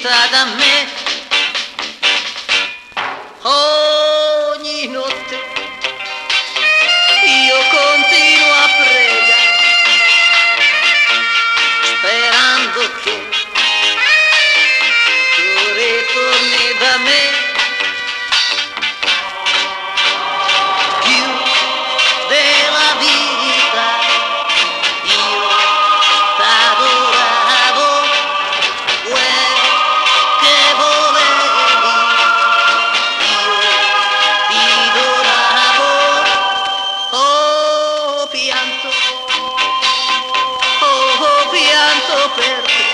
vita da me. Ogni notte io continuo a pregare, sperando che tu ritorni da me. Più della vita io t'adoravo, quel che volevi io ti donavo. Ho pianto, ho pianto per te,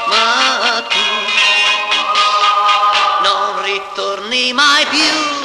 ma tu non ritorni mai più.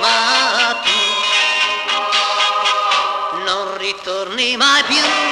Ma tu non ritorni mai più.